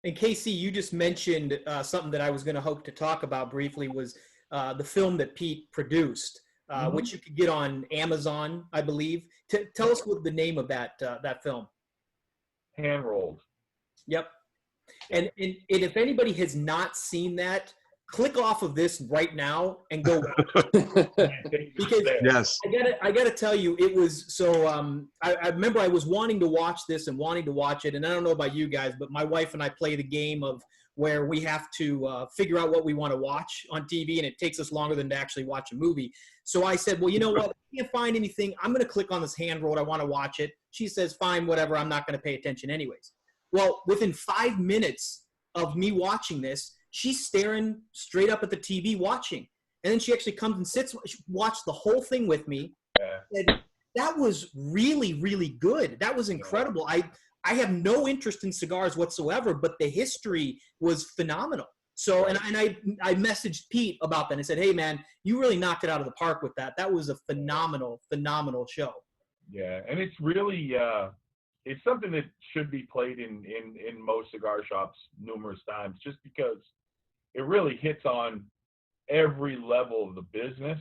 And Casey, you just mentioned something that I was going to hope to talk about briefly was the film that Pete produced, which you could get on Amazon, I believe. Tell us what the name of that film. Hand Rolled. Yep. And if anybody has not seen that, click off of this right now and go because yes, I gotta tell you, it was so. I remember I was wanting to watch this and wanting to watch it, and I don't know about you guys, but my wife and I play the game of where we have to figure out what we want to watch on TV, and it takes us longer than to actually watch a movie. So I said, well, you know what? I can't find anything. I'm going to click on this Hand Rolled. I want to watch it. She says, fine, whatever. I'm not going to pay attention anyways. Well, within 5 minutes of me watching this, she's staring straight up at the TV watching. And then she actually comes and sits, watched the whole thing with me. And that was really, really good. That was incredible. I have no interest in cigars whatsoever, but the history was phenomenal. So, and I messaged Pete about that. And I said, hey, man, you really knocked it out of the park with that. That was a phenomenal, phenomenal show. Yeah, and it's really it's something that should be played in most cigar shops numerous times, just because it really hits on every level of the business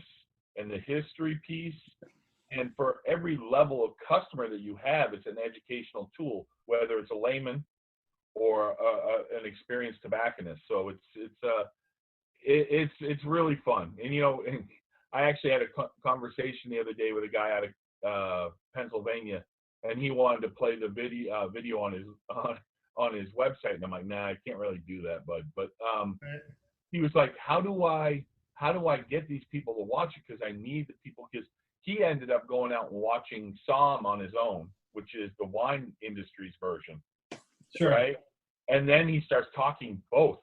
and the history piece. And for every level of customer that you have, it's an educational tool, whether it's a layman or an experienced tobacconist. So it's really fun. And and I actually had a conversation the other day with a guy out of Pennsylvania, and he wanted to play the video on his website, and I'm like, nah, I can't really do that, bud. But he was like, how do I get these people to watch it? Because I need the people. Because he ended up going out and watching Somm on his own, which is the wine industry's version. Sure. Right. And then he starts talking both.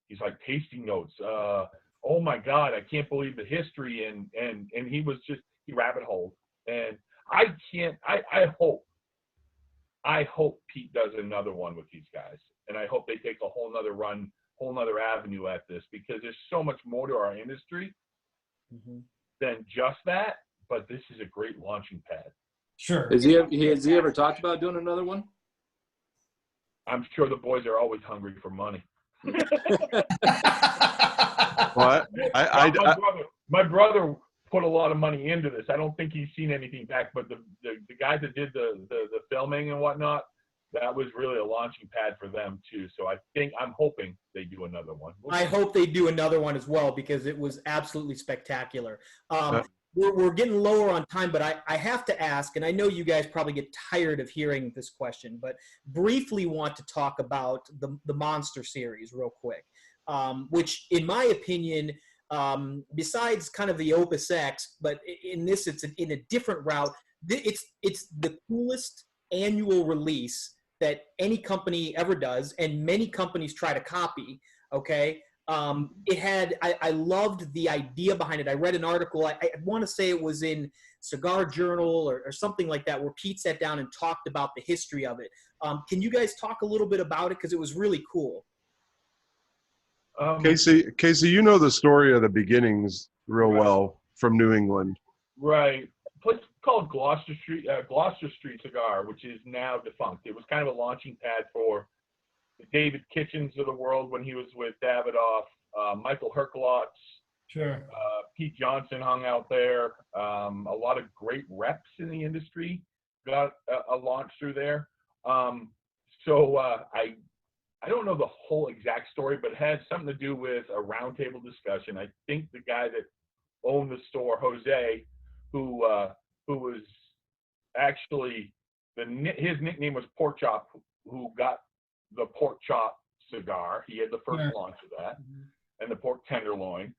He's like tasting notes. Oh my God, I can't believe the history. And he rabbit holed. And I hope Pete does another one with these guys. And I hope they take a whole nother avenue at this, because there's so much more to our industry than just that. But this is a great launching pad. Sure. Has he ever talked about doing another one? I'm sure the boys are always hungry for money. What? My brother put a lot of money into this. I don't think he's seen anything back, but the guys that did the filming and whatnot, that was really a launching pad for them too. So I'm hoping they do another one. I hope they do another one as well, because it was absolutely spectacular. We're getting lower on time, but I have to ask, and I know you guys probably get tired of hearing this question, but briefly want to talk about the Monster series real quick, which in my opinion, besides kind of the Opus X, but in this, it's in a different route. It's the coolest annual release that any company ever does, and many companies try to copy, okay? I loved the idea behind it. I read an article, I want to say it was in Cigar Journal or something like that, where Pete sat down and talked about the history of it. Can you guys talk a little bit about it? Because it was really cool. Casey, you know the story of the beginnings real well from New England. Right. It's called Gloucester Street Cigar, which is now defunct. It was kind of a launching pad for the David Kitchens of the world when he was with Davidoff, Michael Herklots. Sure. Pete Johnson hung out there. A lot of great reps in the industry got a launch through there. I don't know the whole exact story, but it had something to do with a roundtable discussion. I think the guy that owned the store, Jose, who was actually his nickname was Pork Chop, who got the Pork Chop cigar. He had the first launch of that, and the pork tenderloin.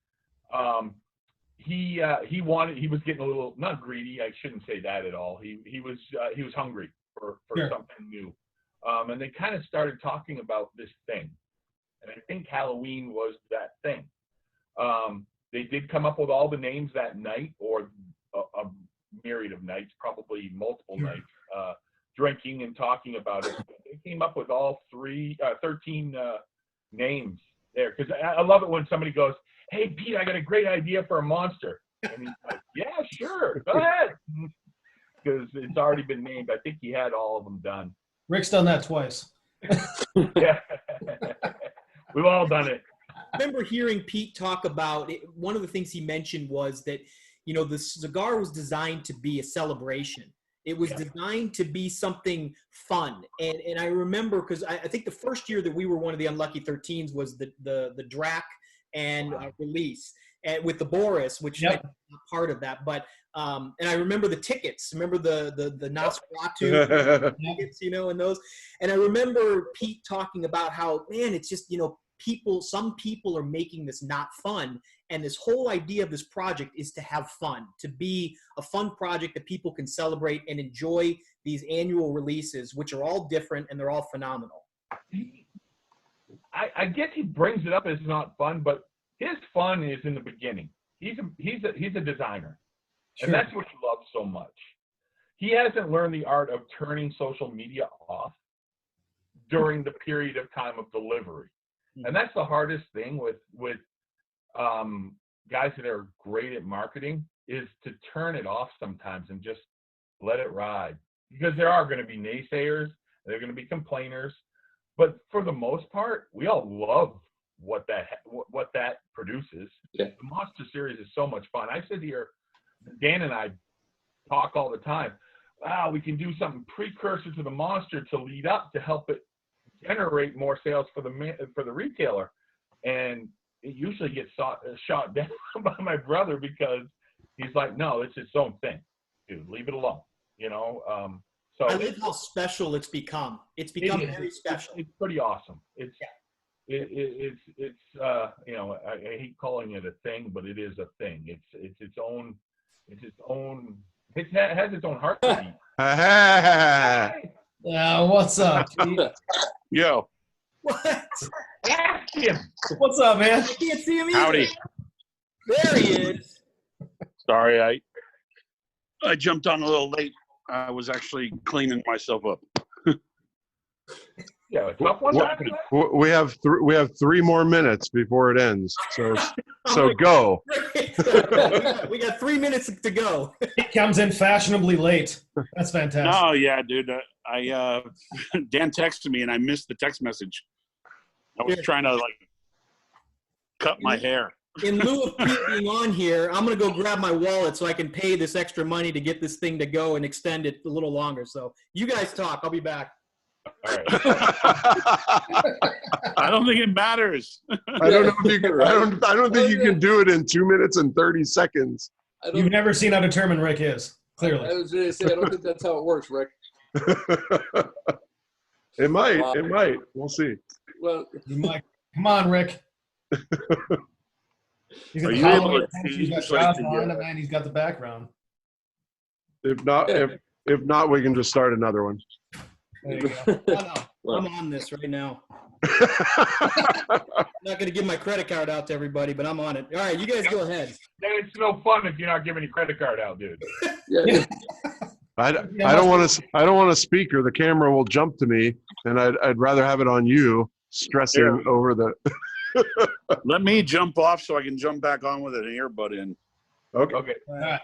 He was getting a little, not greedy, I shouldn't say that at all. He was hungry for something new. And they kind of started talking about this thing. And I think Halloween was that thing. They did come up with all the names that night, or a myriad of nights, probably multiple nights, drinking and talking about it. They came up with all 13 names there. Because I love it when somebody goes, hey, Pete, I got a great idea for a monster. And he's like, yeah, sure, go ahead. Because it's already been named. I think he had all of them done. Rick's done that twice. Yeah. We've all done it. I remember hearing Pete talk about it. One of the things he mentioned was that, the cigar was designed to be a celebration. It was designed to be something fun. And I remember, because I think the first year that we were one of the Unlucky 13s was the DRAC and release and with the Boris, which is not part of that. But and I remember the tickets. Remember the Nosferatu tickets, and those. And I remember Pete talking about how, man, it's just, some people are making this not fun. And this whole idea of this project is to have fun, to be a fun project that people can celebrate and enjoy these annual releases, which are all different and they're all phenomenal. I guess he brings it up as not fun, but his fun is in the beginning. He's a designer, and that's what he loves so much. He hasn't learned the art of turning social media off during the period of time of delivery, and that's the hardest thing with guys that are great at marketing, is to turn it off sometimes and just let it ride, because there are going to be naysayers, there are going to be complainers, but for the most part, we all love what that produces. The Monster Series is so much fun. I sit here, Dan and I talk all the time. Wow, we can do something precursor to the Monster to lead up to help it generate more sales for the retailer, and it usually gets shot down by my brother, because he's like, no, it's its own thing, dude. Leave it alone. So I love how special it's become. It's become very special. It's pretty awesome. I hate calling it a thing, but it is a thing. It has its own heartbeat. What's up, Pete? Yo. What? Ask him. What's up, man? I can't see him either. Howdy. There he is. Sorry, I jumped on a little late. I was actually cleaning myself up. Yeah, it's up one time. We have 3 more minutes before it ends. So go. We got 3 minutes to go. He comes in fashionably late. That's fantastic. No, yeah, dude. Dan texted me and I missed the text message. I was trying to cut my hair. In lieu of Pete being on here, I'm going to go grab my wallet so I can pay this extra money to get this thing to go and extend it a little longer. So you guys talk. I'll be back. All right. I don't think it matters. I don't know if you can. I don't think you can do it in 2 minutes and 30 seconds. You've never seen how determined Rick is. Clearly. I was going to say, I don't think that's how it works, Rick. It might. It might. We'll see. Well, You might. Come on, Rick. He's Are got you able to he's got change, shots behind him, and he's got the background. If not, we can just start another one. There you go. Oh, no. I'm on this right now. I'm not going to give my credit card out to everybody, but I'm on it. All right, you guys go ahead. Then it's no fun if you're not giving your credit card out, dude. yeah. I don't want to speak, or the camera will jump to me, and I'd rather have it on you stressing over the. Let me jump off so I can jump back on with an earbud in. Okay. All right.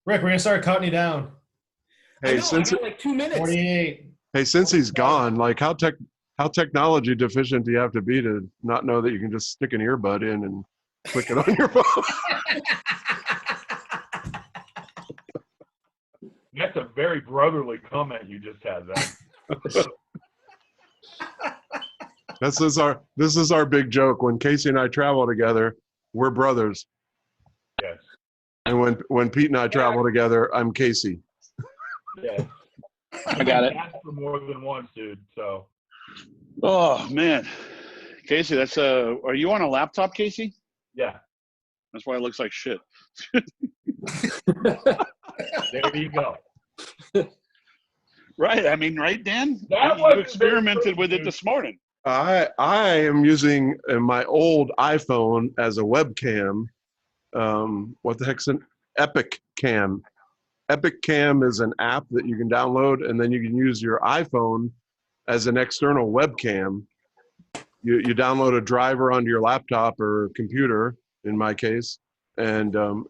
Rick, we're gonna start cutting you down. I Hey, know, since I got like 2 minutes. 48. since he's gone, how technology deficient do you have to be to not know that you can just stick an earbud in and click it on your phone? That's a very brotherly comment you just had there. This is our big joke. When Casey and I travel together, we're brothers. Yes. And when Pete and I travel together, I'm Casey. Yes. I got it. Asked for more than once, dude. So. Oh, man. Casey, are you on a laptop, Casey? Yeah. That's why it looks like shit. There you go. Right. I mean, right, Dan? You experimented with it this morning. I am using my old iPhone as a webcam. What the heck's an Epic Cam? Epic Cam is an app that you can download, and then you can use your iPhone as an external webcam. You download a driver onto your laptop or computer, in my case, and then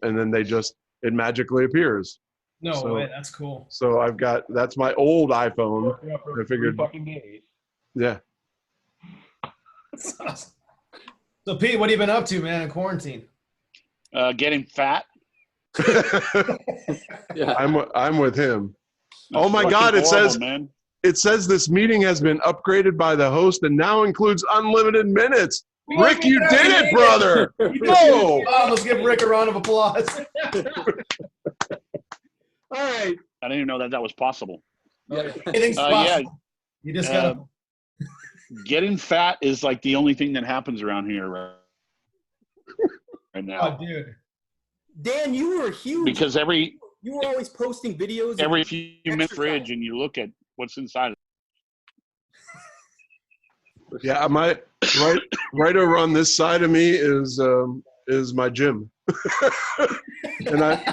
it magically appears. No So- way. That's cool. So that's my old iPhone. Yeah, for I figured- 3 fucking days. Yeah. That's awesome. So, Pete, what have you been up to, man, in quarantine? Getting fat. Yeah. I'm with him. Oh my Fucking God! horrible, man. It says this meeting has been upgraded by the host and now includes unlimited minutes. Rick, you did it, brother! Whoa! Oh, let's give Rick a round of applause. All right. I didn't even know that was possible. Anything's Yeah, possible. You just gotta. getting fat is like the only thing that happens around here right now. Oh, dude. Dan, you were huge. Because you were always posting videos. of every few minutes exercise. fridge and you look at what's inside. Yeah, right over on this side of me is my gym, and I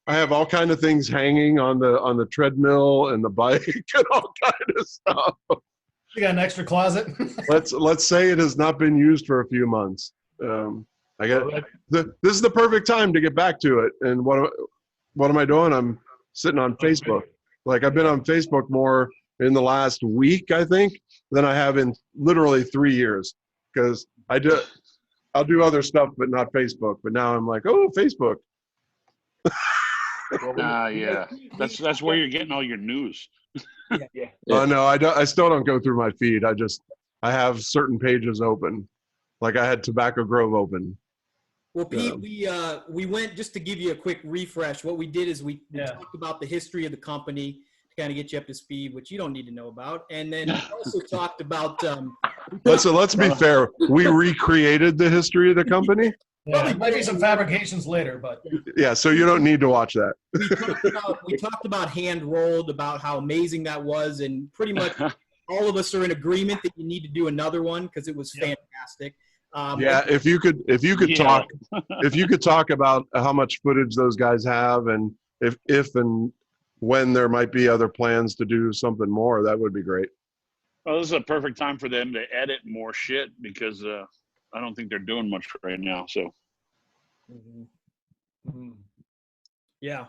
have all kind of things hanging on the treadmill and the bike and all kind of stuff. You got an extra closet? Let's say it has not been used for a few months. This is the perfect time to get back to it. And what am I doing? I'm sitting on Facebook. Like I've been on Facebook more in the last week, I think, than I have in literally 3 years. Because I'll do other stuff, but not Facebook. But now I'm like, oh, Facebook. Yeah, that's where you're getting all your news. Yeah. Oh no, I still don't go through my feed. I have certain pages open. Like I had Tobacco Grove open. Well, Pete, we went, just to give you a quick refresh, what we did is we talked about the history of the company to kind of get you up to speed, which you don't need to know about. And then we also talked about Let's be fair. We recreated the history of the company. Yeah, there might be some fabrications later, but Yeah, so you don't need to watch that. we talked about hand rolled, about how amazing that was, and pretty much all of us are in agreement that you need to do another one because it was fantastic. Yeah, if you could talk about how much footage those guys have, and if and when there might be other plans to do something more, that would be great. Well, this is a perfect time for them to edit more shit because I don't think they're doing much right now. So. Yeah.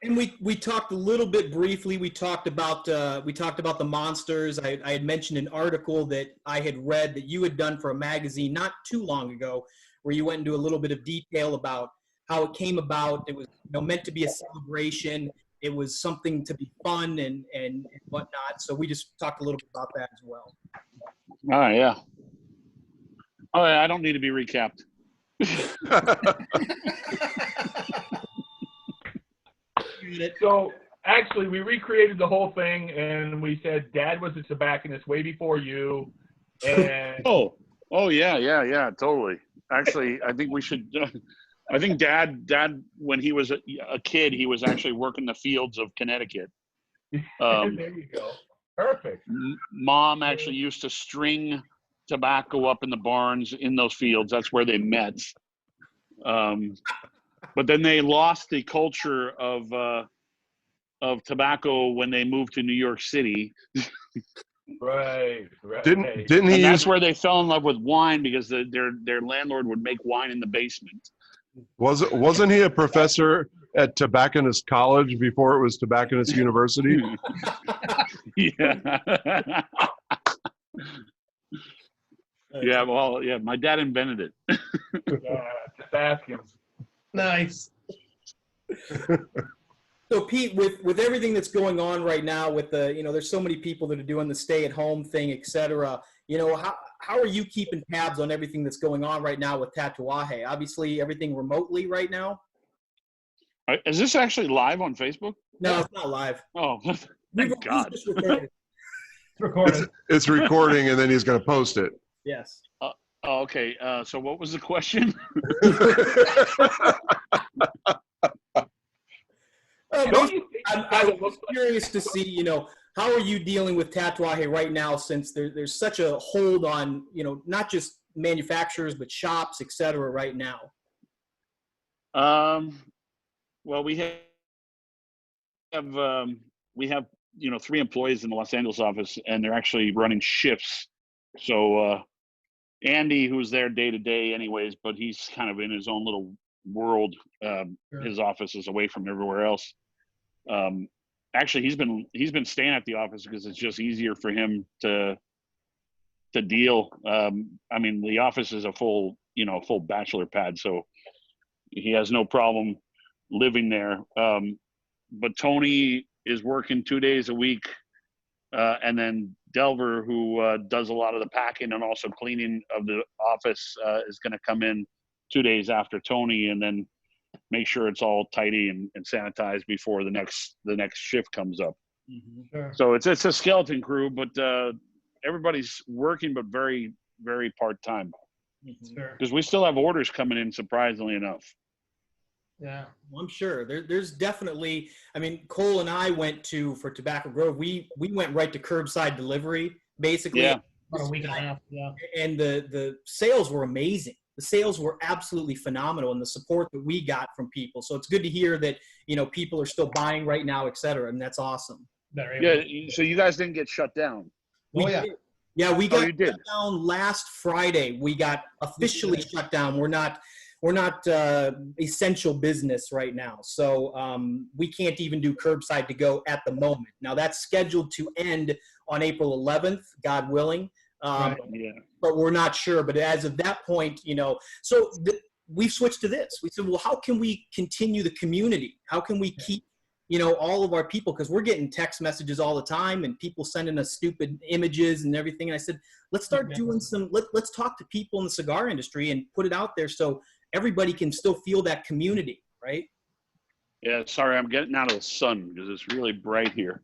And we talked a little bit briefly. We talked about the monsters. I had mentioned an article that I had read that you had done for a magazine not too long ago, where you went into a little bit of detail about how it came about. It was meant to be a celebration. It was something to be fun and whatnot. So we just talked a little bit about that as well. All right, yeah. Oh, yeah, I don't need to be recapped. So actually, we recreated the whole thing, and we said Dad was a tobacconist way before you. And Oh, yeah, totally. Actually, I think we should. I think Dad, when he was a kid, he was actually working the fields of Connecticut. there you go. Perfect. Mom actually used to string tobacco up in the barns in those fields. That's where they met. But then they lost the culture of tobacco when they moved to New York City. Right. Didn't he? And that's where they fell in love with wine because their landlord would make wine in the basement. Wasn't he a professor at Tobacconist College before it was Tobacconist University? Yeah. Yeah, well, yeah, my dad invented it. Just ask him. nice. So Pete, with everything that's going on right now, with the there's so many people that are doing the stay-at-home thing, etc. How are you keeping tabs on everything that's going on right now with Tatuaje? Obviously, everything remotely right now. Is this actually live on Facebook? No, it's not live. Oh, thank God. It's recorded. Recorded. It's recording, and then he's going to post it. Yes. Oh, okay. So what was the question? Don't you think I was curious to see, how are you dealing with Tatuaje right now, since there's such a hold on, not just manufacturers, but shops, et cetera, right now? Well, we have 3 employees in the Los Angeles office, and they're actually running shifts. So Andy, who's there day to day anyways, but he's kind of in his own little world. Sure. His office is away from everywhere else. Actually, he's been staying at the office because it's just easier for him to deal. I mean, the office is a full bachelor pad, so he has no problem living there. But Tony is working 2 days a week, and then Delver, who does a lot of the packing and also cleaning of the office, is going to come in 2 days after Tony, and then make sure it's all tidy and sanitized before the next shift comes up. Mm-hmm. Sure. So it's a skeleton crew, but everybody's working, but very, very part-time, Sure. because we still have orders coming in, surprisingly enough. Yeah. Well, I'm sure there's definitely. I mean, Cole and I went for Tobacco Grove. We went right to curbside delivery, basically. Yeah. About a week and a half. Yeah. And the sales were amazing. The sales were absolutely phenomenal, and the support that we got from people. So it's good to hear that people are still buying right now, et cetera, and that's awesome. Yeah. So you guys didn't get shut down. Oh, yeah. Yeah, we got you did. shut down last Friday. We got officially shut down. We're not essential business right now, so we can't even do curbside to go at the moment. Now that's scheduled to end on April 11th, God willing. Right. Yeah. But we're not sure. But as of that point, so we've switched to this. We said, well, how can we continue the community? How can we keep all of our people, because we're getting text messages all the time and people sending us stupid images and everything. And I said, let's start doing let's talk to people in the cigar industry and put it out there so everybody can still feel that community, right? Yeah, sorry, I'm getting out of the sun because it's really bright here.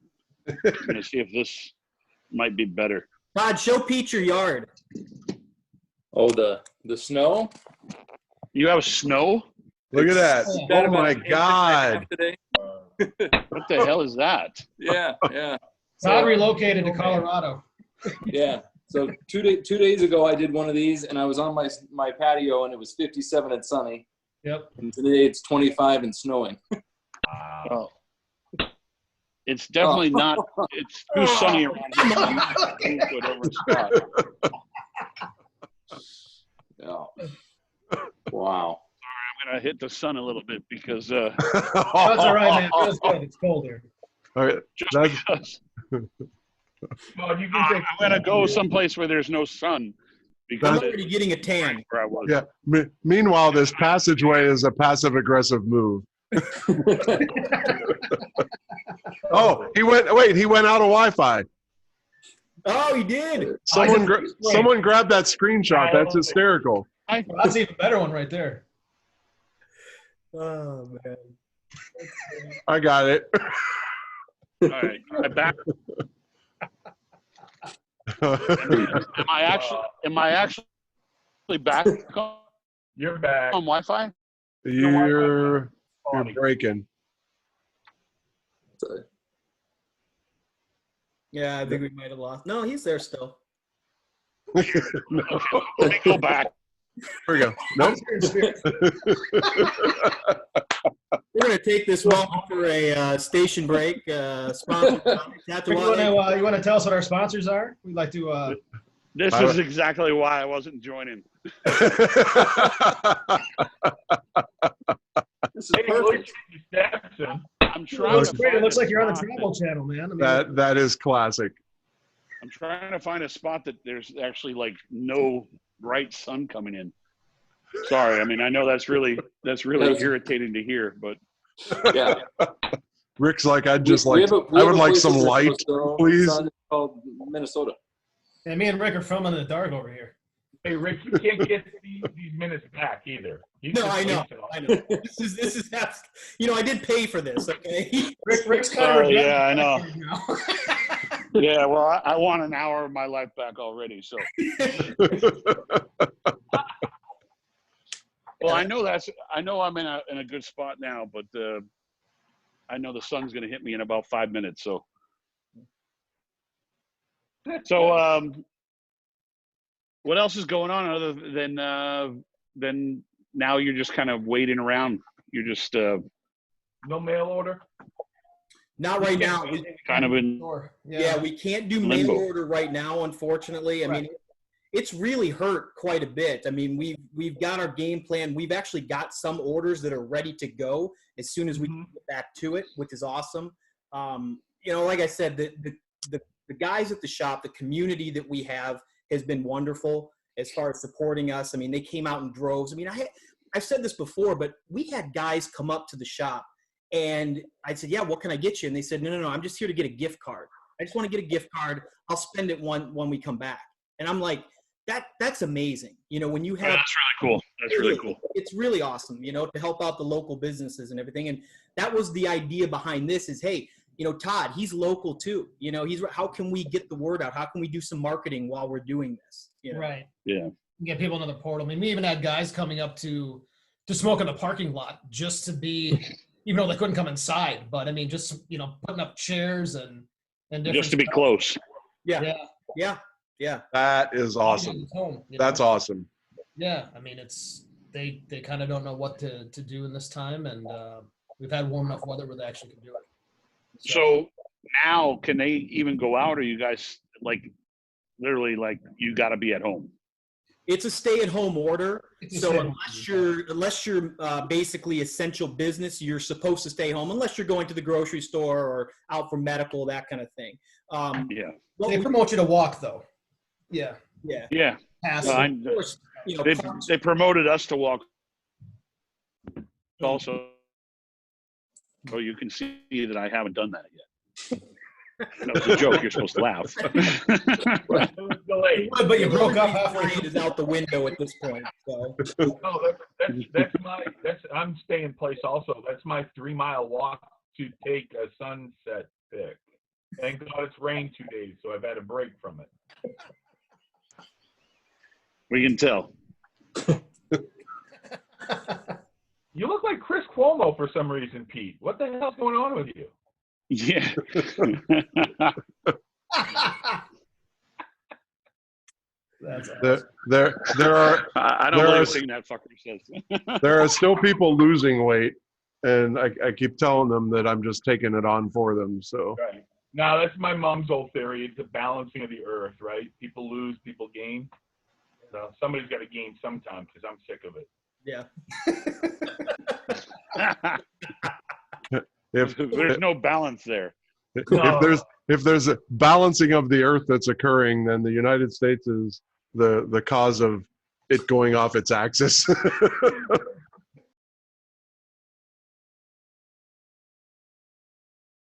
I'm going to see if this might be better. Todd, show Pete your yard. Oh, the snow? You have snow? Look at that. Got Oh about my an inch and a God. half today. What the hell is that? Yeah. Todd relocated to Colorado. Yeah. So two days ago, I did one of these, and I was on my patio, and it was 57 and sunny. Yep. And today it's 25 and snowing. Oh. It's definitely not. It's too sunny around here. Move to a different spot. Yeah. Wow. I'm going to hit the sun a little bit because That's all right, man. It feels good. It's colder. All right. just That's- because Well, you can take. I'm going to go someplace where there's no sun. I'm Because already getting a tan. where I was. Yeah. Meanwhile, this passageway is a passive-aggressive move. Oh, he went out of Wi-Fi. Oh, he did. Someone grabbed that screenshot. That's hysterical. That's an even better one right there. Oh, man. I got it. All right. I'm back. Am I actually back You're back. on Wi-Fi? You're breaking. Yeah, I think we might have lost. No, he's there still. Let me go back. There we go. Nope. We're going to take this moment for a station break. Sponsor, You want to tell us what our sponsors are? We'd like to. This is exactly why I wasn't joining. This is perfect. I'm trying Looks to great. It find looks a like you're on the spot- Travel Channel, man. I mean, that is classic. I'm trying to find a spot that there's actually like no bright sun coming in. Sorry, I mean I know that's really irritating to hear, but Yeah. Rick's like, I would a like place some that's light, supposed to- please. Sun called Minnesota. and me and Rick are filming in the dark over here. Hey, Rick, you can't get these minutes back either. You No, just I know. waste it all. I know. This is I did pay for this, okay? Rick's kind of sorry, yeah, I know. Yeah, well, I want an hour of my life back already. So, well, I know I'm in a good spot now, but I know the sun's going to hit me in about 5 minutes. So, what else is going on other than now you're just kind of waiting around? You're just No mail order? Not right now. kind of in Sure. Yeah, we can't do Limbo. mail order right now, unfortunately. I mean, it's really hurt quite a bit. I mean, we've got our game plan. We've actually got some orders that are ready to go as soon as we can get back to it, which is awesome. Like I said, the guys at the shop, the community that we have has been wonderful as far as supporting us. I mean, they came out in droves. I mean, I've said this before, but we had guys come up to the shop and I said, yeah, what can I get you? And they said, no, I'm just here to get a gift card. I just want to get a gift card. I'll spend it when we come back. And I'm like, that's amazing. When you have, that's really cool. That's really cool. It's really awesome, to help out the local businesses and everything. And that was the idea behind this is, hey, Todd, he's local too. How can we get the word out? How can we do some marketing while we're doing this? Right. Yeah. Get people into the portal. I mean, we even had guys coming up to smoke in the parking lot just to be, even though they couldn't come inside, but I mean, just, putting up chairs and different just to be stuff. close. Yeah. That is awesome. Home, That's awesome. Yeah. I mean, they kind of don't know what to do in this time. And we've had warm enough weather where they actually can do it. So now can they even go out, or you guys literally you got to be at home? It's a stay-at-home order. So stay-at-home. unless you're basically essential business, you're supposed to stay home. Unless you're going to the grocery store or out for medical, that kind of thing. They promote you to walk, though. Yeah. Pass. Well, Of course, they promoted us to walk. Also, so you can see that I haven't done that yet. That was a joke. You're supposed to laugh. But you broke up halfway. Is out the window at this point. So. No, I'm staying place also. That's my 3-mile walk to take a sunset pic. Thank God it's rained 2 days, so I've had a break from it. We can tell. You look like Chris Cuomo for some reason, Pete. What the hell's going on with you? Yeah. That's awesome. There are. I don't believe a thing that fucker says. There are still people losing weight, and I keep telling them that I'm just taking it on for them. So. Right. Now, that's my mom's old theory. It's a balancing of the earth, right? People lose, people gain. So somebody's got to gain sometime because I'm sick of it. Yeah. If there's no balance there. If there's a balancing of the earth that's occurring, then the United States is the cause of it going off its axis.